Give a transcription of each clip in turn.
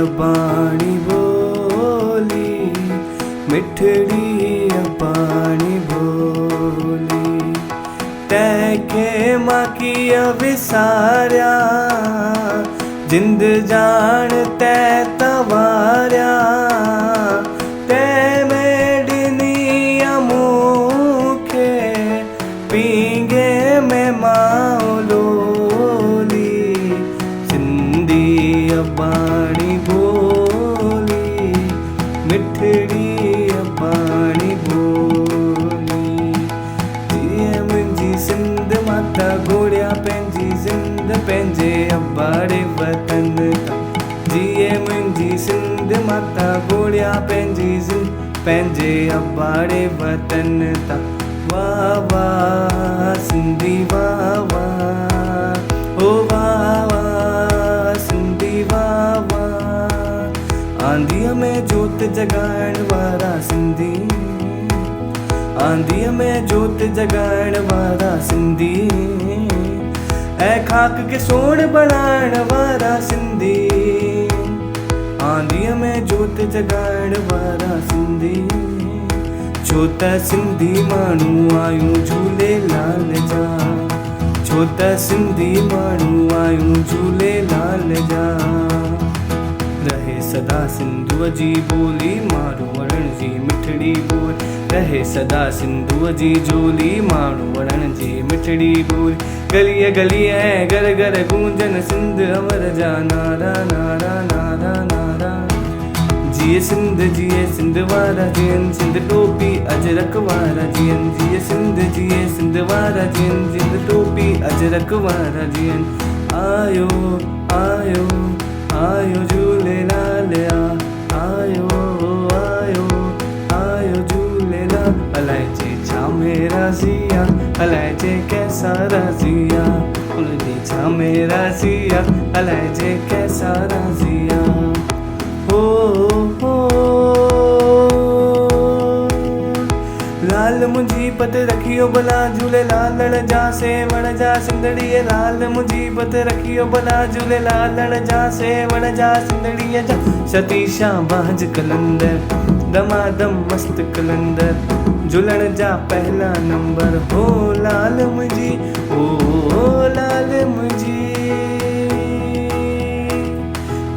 अबाणी बोली, मिठड़ी अबाणी बोली। तैके मां किया विसारिया, जिंद जान तै तवारिया। तै में ॾिनी मूंखे पींगे में मां लोली। सिंधी अबाणी बोली, मिठड़ी अबाणी बोली। जीअं मुंहिंजी सिंध माता घोड़िया पंहिंजी ज़िंद पंहिंजे अबाड़े वतन तां। जीअं मुंहिंजी सिंध माता घोड़िया पंहिंजी ज़िंद पंहिंजे अबाड़े वतन तां। वाह वाह सिंधी वाह वाह, ओ वाह वाह सिंधी वाह वाह। आंधीअ में जोत जगाइण वारा सिंधी, आंधीअ में जोत जगाइण वारा सिंधी। ऐं खाक खे सोन बणाइण वारा सिंधी। आंधीअ में जोत जगाइण वारा सिंधी। छो त सिंधी माण्हू आहियूं झूलेलाल जा, छो त सिंधी माण्हू आहियूं झूलेलाल जा। रहे सदा सिंधुअ जी ॿोली, माण्हू वणण जी मिठड़ी ॿोली। रहे सदा सिंधुअ जी झोली, माण्हू वणण जी मिठड़ी ॿोली। गलीअ गलीअ ऐं घर घर गूंजन सिंध अमर जा नारा नारा नारा नारा। जिए सिंध वारा जियनि, सिंध टोपी अजरक वारा जियनि। जिए सिंध वारा जियनि, सिंध टोपी अजरक वारा जियनि। आयो आयो आयो झूलेलाल आयो आयो आयो झूलेलाल। अलाए छा मेरा सिया, अलाए कैसा राज़िया। उनजी छा मेरा सिया, अलाए कैसा राज़िया। हो लाल मुंहिंजी पत रखियो भला झूलेलाल जा सेवण जा सिंधड़ीअ। लाल मुंहिंजी पत रखियो भला झूलेलाल जा सेवण जा सिंधड़ीअ जा। सतीशा बाज कलंदर, दमादम मस्त कलंदर, झूलण जा पहला नंबर। हो लाल मुंहिंजी, ओ लाल मुंहिंजी।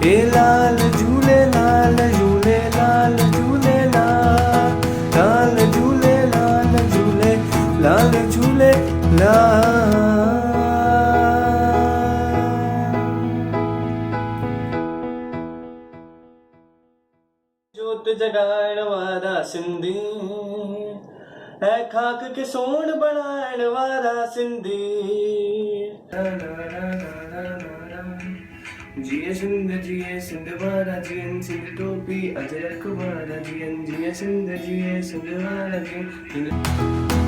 ए लाल झूलेलाल झूलेलाल झूलेलाल, लाल झूलेलाल झूलेलाल झूलेलाल। जोत जगाइण वारा सिंधी, ऐं खाक खे सोन बणाइण वारा सिंधी। जिए सिंध वारा जियनि, सिंध टोपी अजरक वारा जियनि। जिए सिंध वारा जियनि।